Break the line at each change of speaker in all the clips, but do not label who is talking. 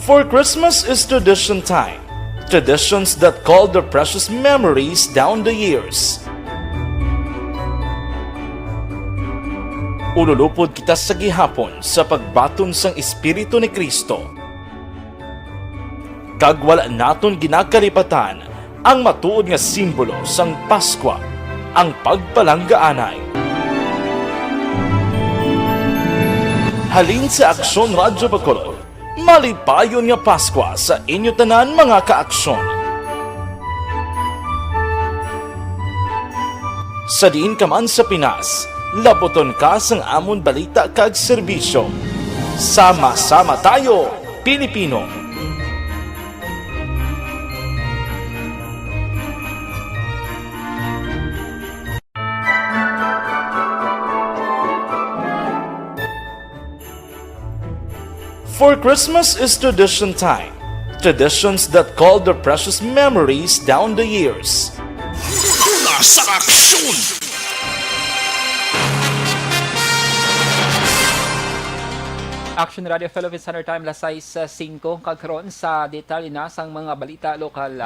For Christmas is tradition time. Traditions that call their precious memories down the years. Ululupod kita sa gihapon sa pagbaton sang Espiritu ni Kristo. Kag wala naton ginakalipatan ang matuod nga simbolo sang Paskwa, ang pagpalanggaanay. Halin sa Aksyon Radyo Bacolod, malipayon nga Paskwa sa inyo tanan mga ka-aksyon. Sa diin ka man sa Pinas, laboton ka sang amon balita kag serbisyo. Sama-sama tayo, Pilipino! For Christmas is tradition time. Traditions that call their precious memories down the years.
Tula sa aksyon!
Action Radio Philippines Center Time lasay sa 5 kagkaroon sa detalye na sang mga balita lokal.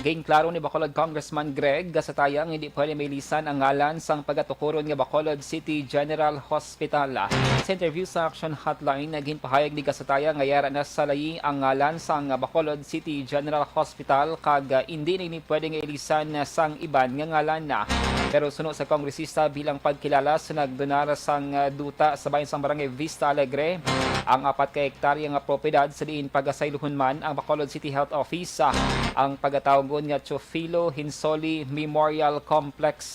Gain klaro ni Bacolod Congressman Greg gasatayang hindi pwede may lisan ang ngalan sang pagatukuron nga Bacolod City General Hospital. Sa interview sa Action Hotline, naging pahayag ni gasataya nga yara na salayi ang ngalan sang Bacolod City General Hospital kag hindi ni pwede nga ilisan sang iban nga ngalan na. Pero sunod sa kongresista bilang pagkilala sa nagdonar sang duta sa bayan sang Barangay Vista Alegre, ang 4 ka hektarya nga propiedad sa diin pagasayluhon man ang Bacolod City Health Office, ang pagatawgon nga Chofilo Hinsoli Memorial Complex.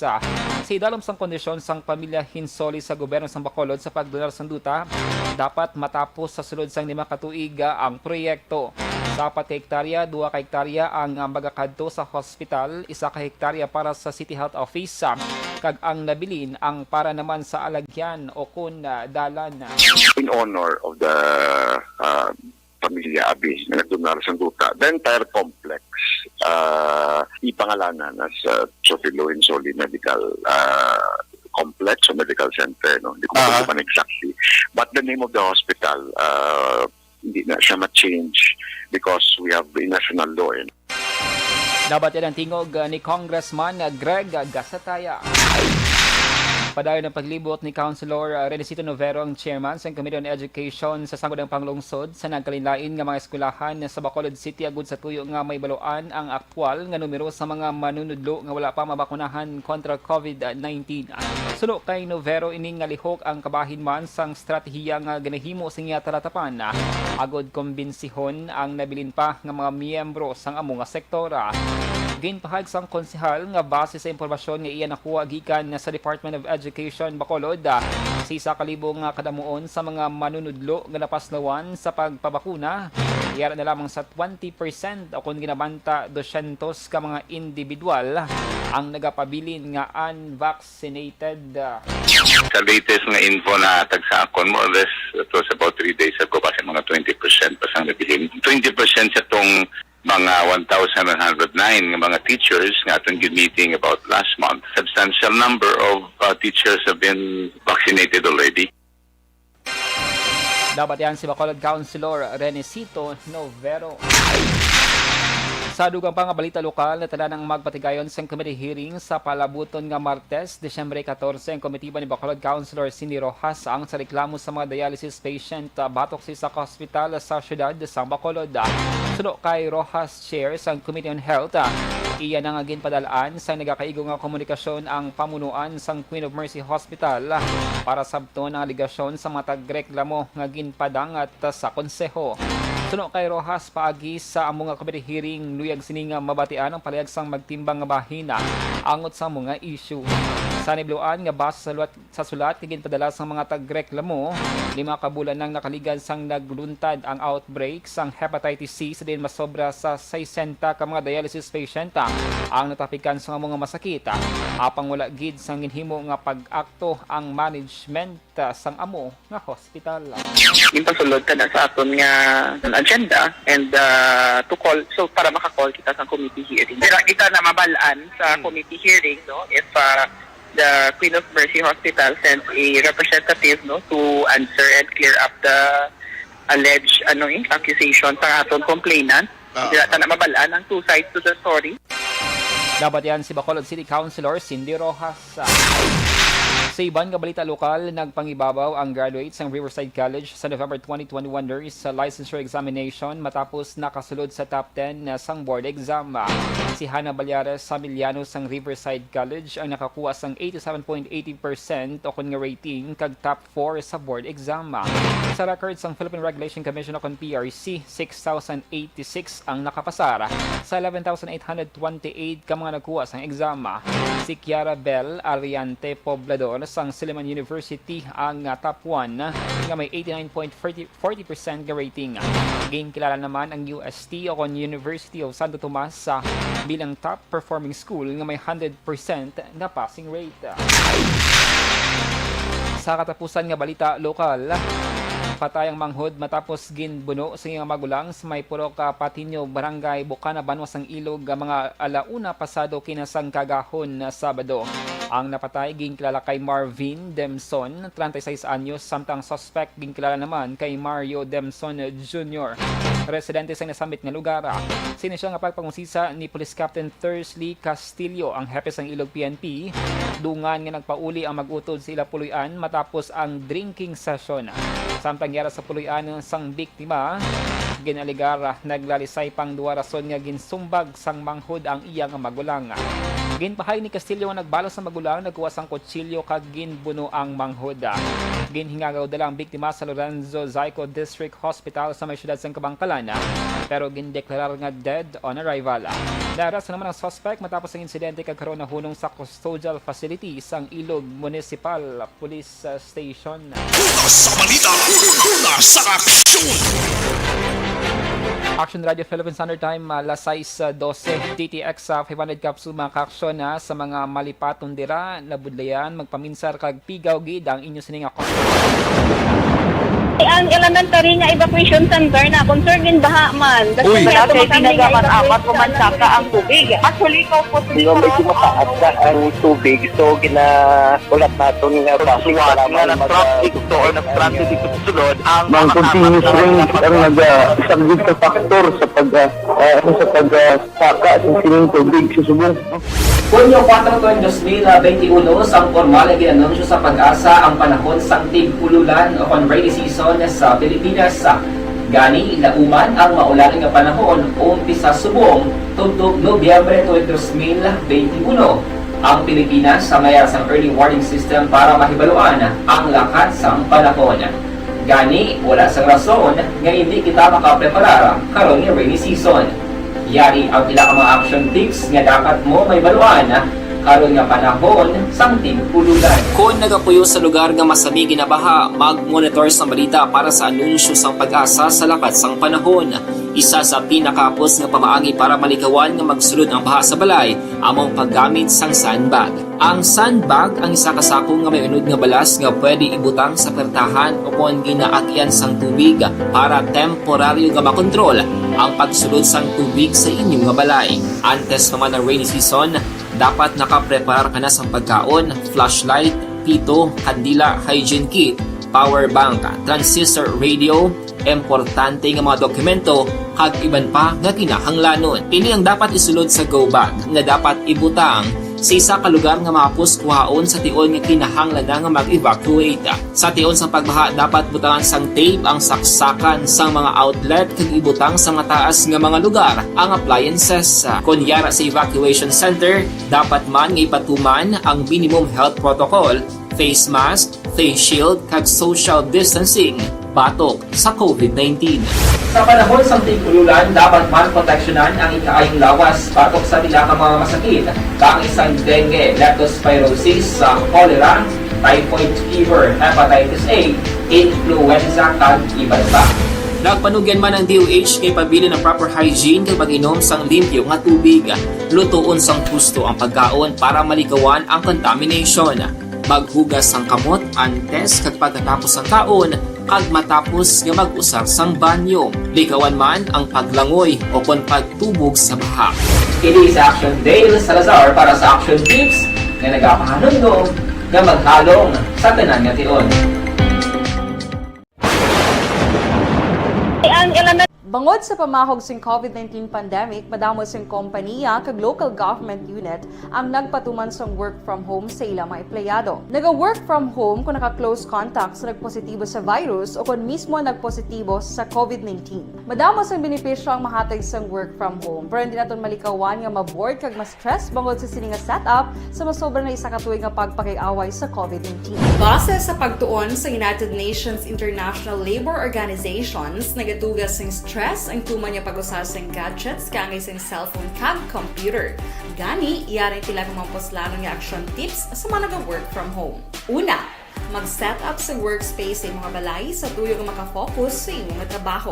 Sa idalom sang kondisyon sang pamilya Hinsoli sa gobyerno sang Bacolod sa pagdonar sang duta, dapat matapos sa sulod sang 5 katuig ang proyekto. Sa 4 ka hektarya, 2 ka hektarya ang magakadto sa hospital, 1 ka hektarya para sa City Health Office, kag ang nabilin ang para naman sa alagyan o kun dalan.
In honor of the pamilya Abi na nagdonar sa duta, the entire complex ipangalanan as Chofilo Insoli Medical Complex o Medical Center. No? Hindi ko pa exactly. But the name of the hospital, hindi na siya ma-change because we have a national law.
Dapat yan ang tingog ni Congressman Greg Gasataya. Padayon ng paglibot ni Councilor Renesito Novero, ang chairman sa Committee on Education sa Sangguniang Panglungsod sa nagkalinlain nga mga eskwelahan sa Bacolod City agud sa tuyo nga may baluan ang aktwal nga numero sa mga manunudlo nga wala pa mabakunahan kontra COVID-19. Suno kay Novero ining nga lihok ang kabahin man sang stratehiya nga ginahimo sa nga taratapan agud kumbensihon ang nabilin pa nga mga miyembro sang amo nga sektora. Ginpahayag sang konsehal nga base sa impormasyon nga iya nakuha gikan sa Department of Education Bacolod, sa 1,000 nga kadamuon sa mga manunudlo nga napaslawan sa pagpabakuna, iyara na lamang sa 20% o kung ginabanta 200 ka mga individual ang nagapabilin nga unvaccinated.
Sa latest nga info na tagsa akon, more or less, it was about 3 days ago, kasi mga 20% pa sang nabilin. 20% sa tong mga 1,109 nga mga teachers nga atong meeting about last month. Substantial number of teachers have been vaccinated already.
Dapat yan si Bacolod Councilor Renesito Novero. Sa dugang pang balita lokal, natala ng magpatigayon sa committee hearing sa palabuton nga Martes, Desyembre 14, ang komitiba ni Bacolod Councilor Cindy Rojas ang sa reklamo sa mga dialysis patient batok sa hospital sa syudad sa Bacolod. Suno kay Rojas Chair sa Committee on Health, iya na nga ginpadalaan sa nagakaigo nga komunikasyon ang pamunuan sa Queen of Mercy Hospital para sabton ang aligasyon sa mga tagreklamo nga ginpadang at sa konseho. Suno kay Rojas paagi sa among committee hearing luyag sini nga mabatian ang palayag sang magtimbang nga bahina angot sa mga issue. Sa nibluan nga base sa sulat ginpadala sa mga tagreklamo, 5 ka bulan nang nakaligan sang nagluntad ang outbreak sang hepatitis C sa din masobra sa 60 ka mga dialysis patient ang natapikan sa mga masakit. Apang wala gid sang ginhimo nga pag-akto ang management sang amo nga hospital.
Impasulod ka na sa aton nga agenda and to call, so para maka-call kita sa committee hearing. Pero kita na mabalaan sa committee hearing, no, if the Queen of Mercy Hospital sends a representative, no, to answer and clear up the alleged accusation sa aton complainant. Sila na mabalaan ang two sides to the story.
Dapat yan si Bacolod City Councilor Cindy Rojas. Sa ibang balita lokal, nagpangibabaw ang graduates ng Riverside College sa November 2021 nurse licensure examination matapos nakasulod sa top 10 na sang board exam. Si Hannah Balyares Samilianos ng Riverside College ang nakakuha sang 87.80% o kun nga rating kag top 4 sa board exam. Sa records ang Philippine Regulation Commission o kun PRC, 6,086 ang nakapasara sa 11,828 ka mga nagkuha sang exam. Si Kiara Bell Ariante Poblador sang Silliman University ang top 1 nga may 89.40% nga rating. Gain kilala naman ang UST o kon University of Santo Tomas bilang top performing school nga may 100% na passing rate. Sa katapusan nga balita lokal, patayang manghod matapos ginbuno sa mga magulang sa may puro ka Patinyo, Barangay Bukana, Banwas ng Ilog mga alauna pasado kinasang kagahon na Sabado. Ang napatay ginkilala kay Marvin Demson, 36 anyos, samtang suspect ginkilala naman kay Mario Demson Jr., residente sa nasambit nga lugar. Sino siya nga pagpangusisa ni Police Captain Thursley Castillo, ang hepe sang Ilog PNP, dungan nga nagpauli ang mag-utod sa ila puluyan matapos ang drinking session. Samtang yara sa puluyan sang biktima, ginaligar naglalisay pang duwa rason nga ginsumbag sang manghod ang iyang magulang. Ginpahay ni Castillo nga nagbalo sa magulang, nagkuha sang kutsilyo kag ginbuno ang manghod. Ginhingagaw dalang biktima sa Lorenzo Zaico District Hospital sa may syudad sang Kabangkalan, pero gindeklarar nga dead on arrival. Naras naman ang suspect matapos ang insidente kag karon nahunong sa custodial facility sang Ilog Municipal Police Station.
Una sa balita, una sa aksyon.
Aksyon Radio Philippine Standard Time, alas 6:12. DTX 500 capsule mga kaaksyon sa mga malipatong dira, nabudlayan, magpaminsar kag pigaw gid ang inyo sining ako.
Ang elementary nga evacuation center na concern din baha man.
Uy,
Kasi
pinagaman-apat pumansaka ang tubig. Actually, ikaw po
Medyo mataas na ang tubig, so ulat natin nga
pasuwat nga ng traffic to or nag-traffic dito sa sulod ang
mga continuous rain ang nag-isang sa factor sa pagsaka ng sining tubig sa subong.
Hunyo 4 2021, sang formal ay ginanunsyo sa Pag-asa ang panahon sang tig-ululan o kon rainy season sa Pilipinas. Gani, lauman ang maulan nga panahon umpisa subong tuntog Nobyembre 2021. Ang Pilipinas sa mayroon sang early warning system para mahibaluan ang lakat sang panahon. Gani, wala sang rason nga hindi kita makapreparar karon nga rainy season. Yari ang pila ka mga action tips nga dapat mo may baluan karon nga panahon sang tig-ululan. Kung nagapuyo sa lugar nga masabi ginabaha, mag-monitor sa balita para sa anunsyo sang Pag-asa sa lakat sang panahon. Isa sa pinakapos nga pamaagi para malikawan nga magsulod ang baha sa balay among paggamit sang sandbag. Ang sandbag ang isa ka sako nga may unod nga balas nga pwede ibutang sa pertahan o kung ginaakyan sang tubig para temporaryo nga makontrol ang pagsulod sang tubig sa inyong nga balay. Antes naman ng rainy season, dapat nakaprepare ka na sa pagkaon, flashlight, pito, kandila, hygiene kit, power bank, transistor radio, importante nga mga dokumento kag iban pa nga kinahanglanon. Ini ang dapat isulod sa go bag nga dapat ibutang sa isa ka lugar nga mapus kuhaon sa tion nga kinahanglan nga mag-evacuate. Sa tion sa pagbaha dapat butangan sang tape ang saksakan sang mga outlet kag ibutang sa mataas nga mga lugar ang appliances. Kunyara sa evacuation center, dapat man nga ipatuman ang minimum health protocol, face mask, face shield kag social distancing batok sa COVID-19. Sa panahon sa tig-ululan, dapat man proteksyonan ang ikaayong lawas batok sa nila ka mga masakit, kang isang dengue, leptospirosis, cholera, typhoid fever, hepatitis A, influenza, kag iban pa. Nagpanugyan man ang DOH kay pabili ng proper hygiene kay pag-inom sang limpyo nga tubig. Lutuon sang husto ang pagkaon para malikawan ang contamination. Maghugas sang kamot antes kag pagkatapos sang kaon kag matapos nga mag-usar sang banyo. Likawan man ang paglangoy o kon pagtubog sa baha. Kini sa Aksyon Dale Salazar para sa Action Tips nga nagapahanundong nga maghalong sa tanan nga tion.
Ang elementary
Bangod sa pamahog sing COVID-19 pandemic, madamo sing kompanya kag local government unit ang nagpatuman sang work from home sa ilang mga empleyado. Naga-work from home kung naka-close contact sa nagpositibo sa virus o kung mismo nagpositibo sa COVID-19. Madamo sang benepisyo ang mahatag sang work from home, pero hindi naton malikawan nga ma-bored kag ma-stress bangod sa sining nga setup sa masobra na isa ka tuig nga pagpakiaway sa COVID-19. Base sa pagtuon sa United Nations International Labor Organizations, nagatugas sing stress ang tuman niya pag-usar sa gadgets kangay sa cellphone kag computer. Gani, iyaring tila kung mamposlano nga action tips sa mga nag-work from home. Una, mag-set up sa workspace sa imong balay sa tuyo nga makafocus sa imong trabaho.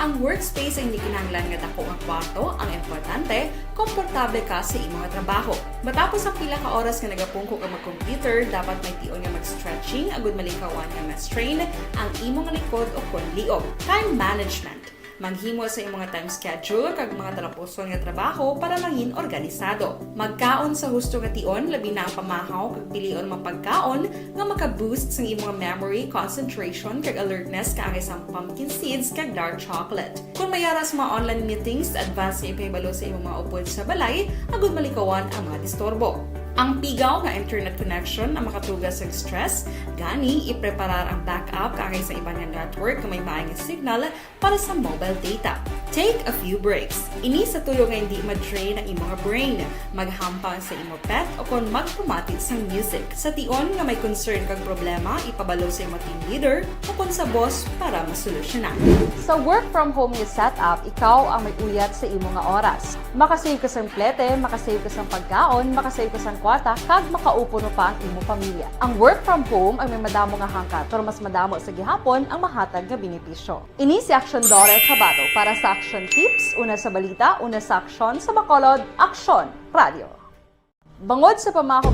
Ang workspace ay hindi kinahanglan nga dako nga kwarto, ang importante, komportable ka sa imong trabaho. Matapos ang pila ka oras nga nagapungko ka mag-computer, dapat may tion nga mag-stretching agud malikawan nga ma-strain ang imong likod o kon liog. Time management. Maghimo sa imong time schedule kag mga talapuson nga trabaho para maging organisado. Magkaon sa husto nga tion, labi na ang pamahaw kag pilion mapagkaon nga maka-boost sa imong memory, concentration kag alertness kaangay sa pumpkin seeds kag dark chocolate. Kung mayaras mga online meetings, advance nga ipahibalo sa imong mga upod sa balay, agud malikawan ang mga disturbo. Ang pigaw nga internet connection ang makatugas sa stress, gani ipreparar ang backup kaangay sa ibang network kung may maayong signal para sa mobile data. Take a few breaks. Ini sa tuyo nga hindi ma-drain ang imong brain, maghampang sa imong pet o kung magpumatid sa music. Sa tion nga may concern kag problema, ipabalo sa imong team leader o kung sa boss para masolusyonan. Sa work from home nga setup, ikaw ang may uyat sa imong nga oras. Makasave ka sa plete, makasave ka sa pagkaon, makasave ka sa kwarta, kag makaupo no pa ang imong pamilya. Ang work from home ay may madamo nga hangkat, pero mas madamo sa gihapon ang mahatag nga benepisyo. Ini si Aksyon Kabato para sa Action Tips, una sa balita, una sa aksyon, sa Bacolod, Aksyon Radio. Bangod sa pamahog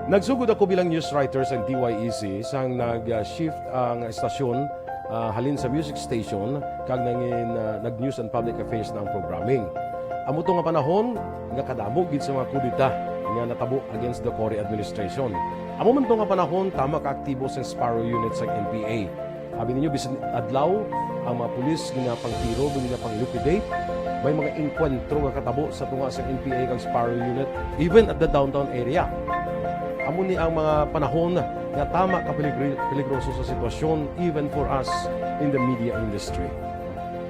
Nagsugod ako bilang news writer sa DYEC sang nag-shift ang estasyon halin sa music station kag nangin nag-news and public affairs na ang programming. Amo to nga panahon nga kadamo gid sa mga kudita nga natabo against the Cory administration. Amo man to nga panahon tama ka aktibo sa Sparrow unit sa NPA. Abi ninyo bisan adlaw ang mga pulis nga pangtiro nga pang-liquidate, may mga enkwentro nga katabo sa tunga sa NPA kag Sparrow unit even at the downtown area. Amo ni ang mga panahon nga tama ka peligroso sa sitwasyon even for us in the media industry.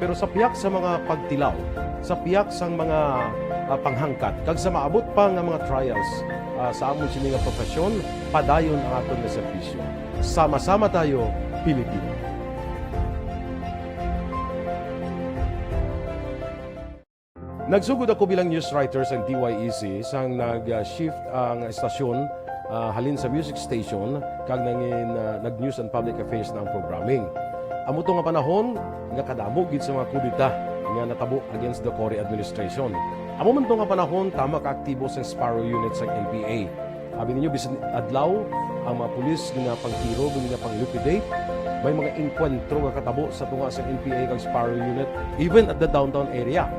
Pero sa piyak sa mga pagtilaw, sa piyak sa mga panghangkat, kag sa maabot pa nga mga trials sa amon sini nga profesyon, padayon ang aton nga serbisyo. Sama-sama tayo, Pilipino. Nagsugod ako bilang news writer sa DYEC sang nag-shift ang estasyon halin sa music station kag nangin nag-news and public affairs na ang programming. Amo to nga panahon nga kadamo gid sa mga kudita nga natabo against the Cory administration. Amo man to nga panahon tama ka aktibo sa Sparrow unit sa NPA. Abi ninyo bisan adlaw ang mga pulis nga pangtiro nga pang-liquidate, may mga enkwentro nga katabo sa tunga sa NPA kag Sparrow unit even at the downtown area.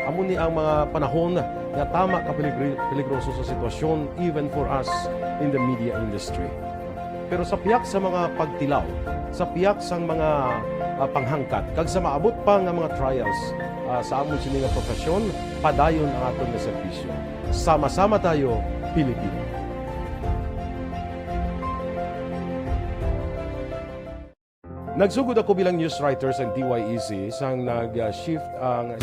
Amo ni ang mga panahon nga tama ka peligroso sa sitwasyon even for us in the media industry. Pero sa piyak sa mga pagtilaw, sa piyak sa mga panghangkat, kag sa maabot pa nga mga trials sa amon sini nga profesyon, padayon ang aton nga serbisyo. Sama-sama tayo, Pilipino. Nagsugod ako bilang news writer sa DYEC sang nag-shift ang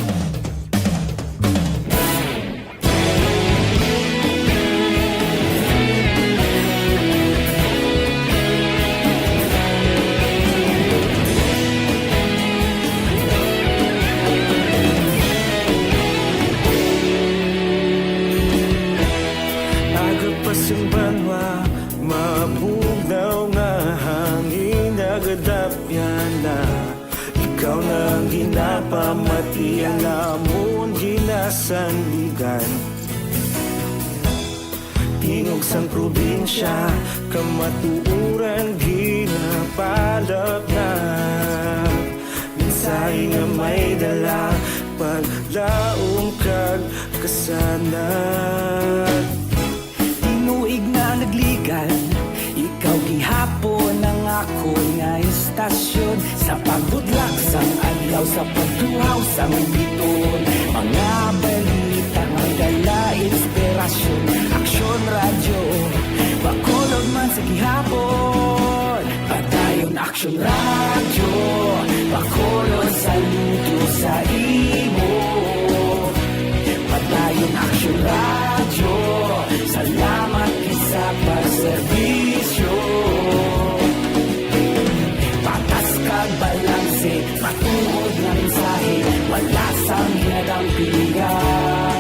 pamati ang namon ginasandigan. Tingog sang probinsya kamatuuran ginapalap na minsay nga may dala paglaong kag kasanat. sa pagduhaw sa biton. Mga balita may dala inspirasyon. Aksyon radyo, bakolog man sa gihapon. Padayon Aksyon radyo, bakolog sa luto sa imo. Padayon Aksyon radyo, salamat kisa pagserbisyo. Patas kag balanse, matuod na mensahe, wala sang hinadang pilihan.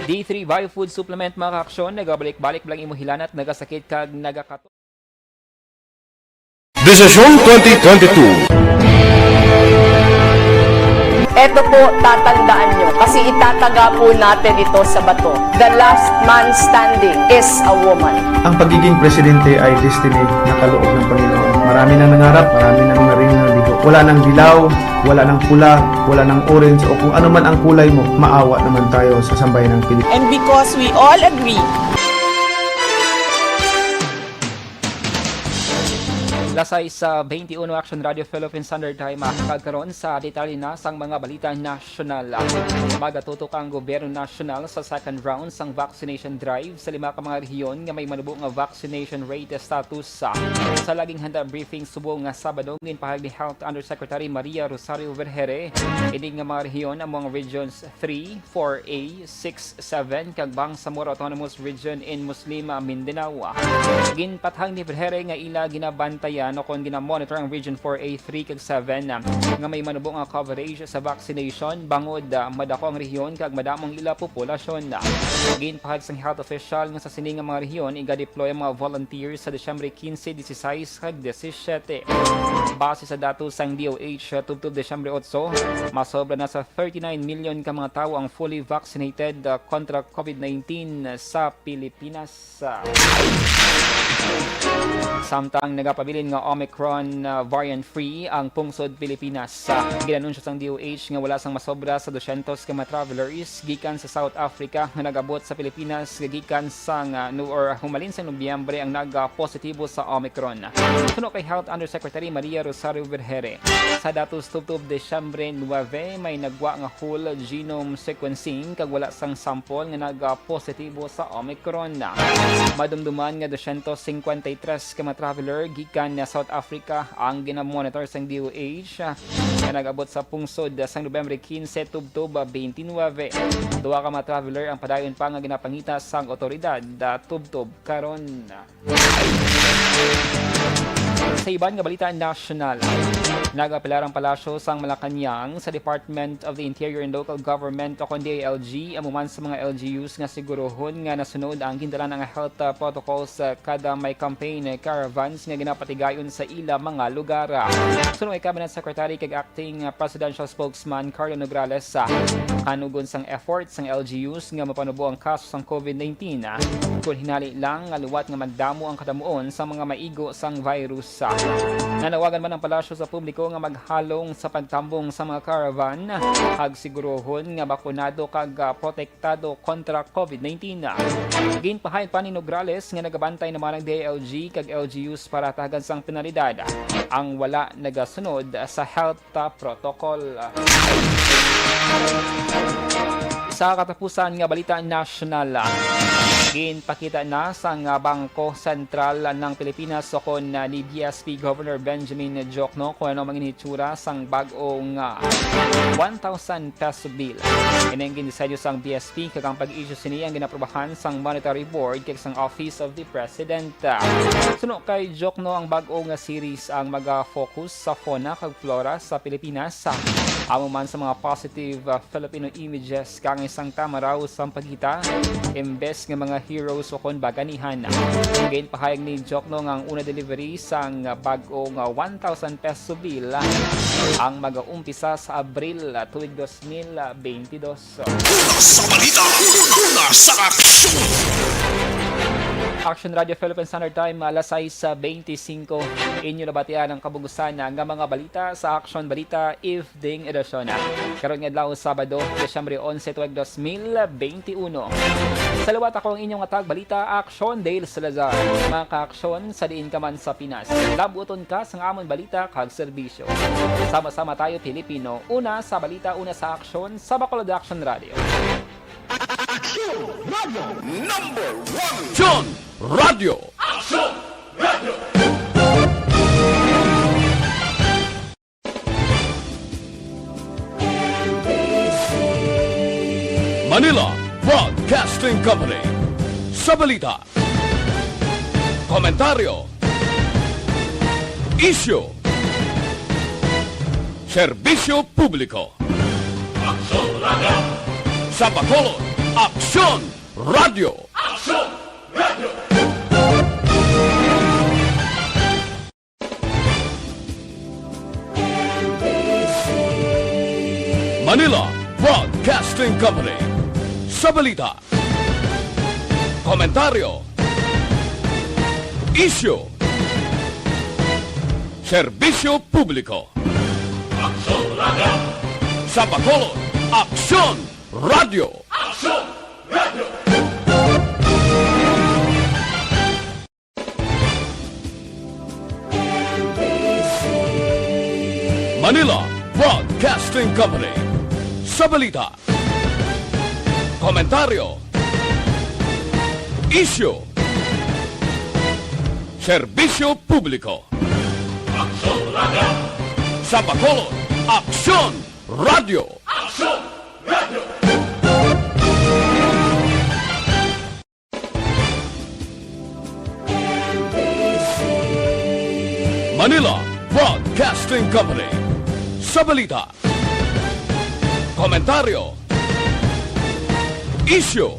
D3 Biofood Supplement mga ka-aksyon, nagabalik-balik lang imuhilan at nagasakit kag nagakato.
Desisyon 2022.
Ito po, tatandaan nyo, kasi itataga po natin ito sa bato. The last man standing is a woman.
Ang pagiging presidente ay destiny na kaloob ng Panginoon. Marami nang nangarap, marami nang narinig dito. Wala nang dilaw, wala nang pula, wala nang orange, o kung ano man ang kulay mo, maawa naman tayo sa sambayan ng Pilipinas.
And because we all agree,
Lasay sa 21 Action Radio Philippine Standard Time kagkaroon sa detalye na sang mga balita nasyonal. Magatutok ang gobyerno nasyonal sa second round sang vaccination drive sa 5 ka mga rehiyon nga may manubo nga vaccination rate status. Sa laging handa briefing subong nga Sabado ginpahag ni Health Undersecretary Maria Rosario Vergere, ini nga mga rehiyon ang mga regions 3, 4A, 6, 7 kag Bangsamoro Autonomous Region in Muslim Mindanao. Ginpathang ni Vergere nga ila ginabantayan o kung ginamonitor ang Region 4A, 3 kag 7 nga may manubong nga coverage sa vaccination bangod madako ang rehiyon kag madamong ila populasyon. Ginpahag sang health official nga sa sining nga mga rehiyon iga-deploy ang mga volunteers sa Disyembre 15, 16 kag 17. Base sa datos sang DOH tubtob Disyembre 8, masobra na sa 39 million ka mga tao ang fully vaccinated kontra COVID-19 sa Pilipinas. Samtang nagapabilin nga Omicron variant-free ang pungsod Pilipinas. Ginanunsyo sang DOH nga wala sang masobra sa 200 ka mga travelers gikan sa South Africa nga nagabot sa Pilipinas gikan sang humalin sa Nobyembre ang nagpositibo sa Omicron. Suno kay Health Undersecretary Maria Rosario Vergere, sa datos tubtob Desyembre 9 may nagwa nga whole genome sequencing kag wala sang sample nga nagpositibo sa Omicron. Madumduman nga 253 ka mga traveler gikan na South Africa ang ginamonitor sang DOH nga nag-abot sa pungsod sang Nobyembre 15 tubtob 29. Duha ka mga traveler ang padayon pa nga ginapangita sang otoridad tubtob karon. Sa iban nga balita nasyonal, nag-apelar ang palasyo sang Malacanang sa Department of the Interior and Local Government o kundi DILG amuman sa mga LGUs nga sigurohon nga nasunod ang gindalan ng health protocols kada may campaign caravans nga ginapatigayon sa ila mga lugar. Sunod kay Cabinet Secretary kag Acting Presidential Spokesman Carlo Nograles kanugon sang efforts sang LGUs nga mapanubo ang kaso sang COVID-19 kung hinali lang nga luwat nga magdamo ang kadamuon sa mga maigo sang virus. Nanawagan man ang palasyo sa publiko nga maghalong sa pagtambong sa mga caravan kag sigurohon nga bakunado kag protektado kontra COVID-19. Ginpahayag pa ni Nograles nga nagabantay naman ang DILG kag LGUs para tahagan sang penalidad ang wala nagasunod sa health protocol. Sa katapusan nga balita nasyonal, ginpakita na sa Bangko Sentral ng Pilipinas o kon ni BSP Governor Benjamin Diokno kung ano mangin hitsura sang bagong 1,000 peso bill. Ineng ginisedyo sang BSP kagang pag-issue sini ang ginaprobahan sang Monetary Board kag sang Office of the President. Suno kay Diokno ang bagong series ang maga-focus sa fauna kag flora sa Pilipinas. Amo man sa mga positive Filipino images kang isang tama raw sa pagkita imbes nga mga heroes o kon baganihan. Ngayon pahayag ni Diokno nga ang una delivery sang bagong 1,000 peso bill ang mag-uumpisa sa Abril tuwig 2022.
Sa balita, una sa aksyon!
Aksyon Radio Philippine Standard Time, alas 6:25. Inyo nabatian ang kabugusan ng mga balita sa Aksyon Balita Evening Edition. Karon nga adlaw Sabado, Desyembre 11, 2021. Sa liwat ako ang inyong atag balita, Aksyon Dale Salazar. Mga ka-aksyon sa diin ka man sa Pinas. Labuton ka sa amon balita kag serbisyo. Sama-sama tayo Pilipino. Una sa balita, una sa aksyon sa Bacolod Action Radio.
Aksyon Radio number 1.
Aksyon Radio.
Aksyon Radio.
Manila Broadcasting Company. Sa balita, komentaryo, isyu, serbisyo publiko.
Aksyon Radio.
Sa Bacolod, Aksyon Radio.
Aksyon Radio.
Manila Broadcasting Company. Sa balita, komentaryo, isyu, serbisyo publiko.
Aksyon Radio.
Sa Bacolod, Aksyon Radio.
Aksyon Radio.
Manila Broadcasting Company. Sa balita, komentaryo, isyu, serbisyo publiko.
Aksyon Radio.
Sa Bacolod, Aksyon Radio.
Aksyon Radio.
Manila Broadcasting Company. Sa balita, komentaryo, isyu,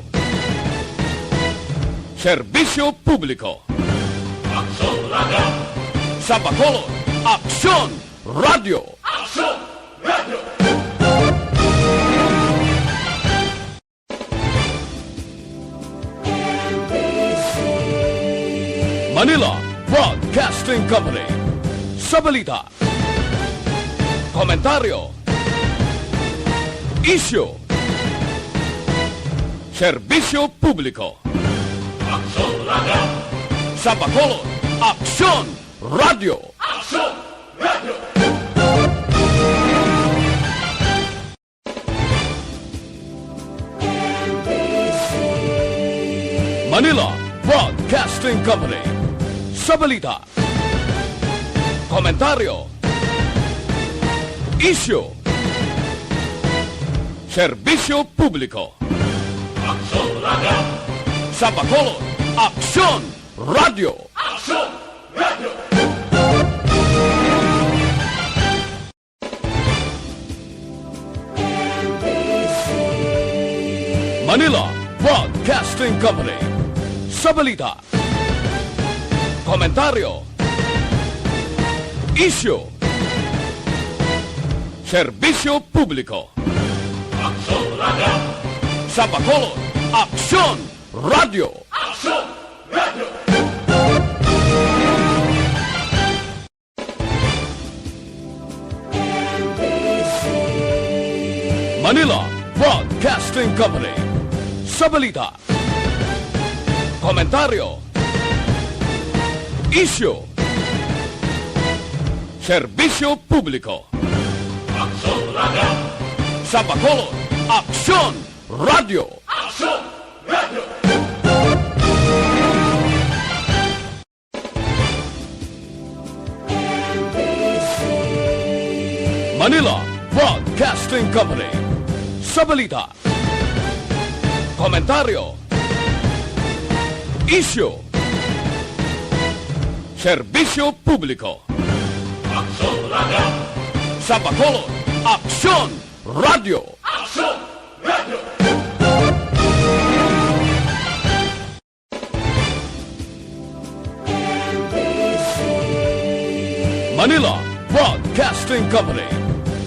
serbisyo publiko.
Aksyon Radio.
Sa Bacolod, Aksyon Radio.
Aksyon Radio.
Manila Broadcasting Company. Sa balita, komentaryo, isyu, serbisyo publiko.
Aksyon Radio.
Sa Bacolod, Aksyon Radio.
Aksyon Radio.
Manila Broadcasting Company. Sa balita, komentaryo, isyu, serbisyo publiko.
Aksyon Radio.
Sa Bacolod, Aksyon Radio.
Aksyon Radio.
Manila Broadcasting Company. Sa balita, komentaryo, isyu, serbisyo publiko.
Aksyon Radio.
Sa Bacolod, Aksyon Radio.
Aksyon Radio.
Manila Broadcasting Company. Sa balita, komentaryo, isyu, serbisyo publiko.
Aksyon Radio.
Sa Bacolod, Aksyon Radio.
Aksyon Radio.
Manila Broadcasting Company. Sa balita, komentaryo, isyu, serbisyo publiko.
Aksyon Radio.
Sa Bacolod, Aksyon Radio.
Aksyon Radio.
Manila Broadcasting Company.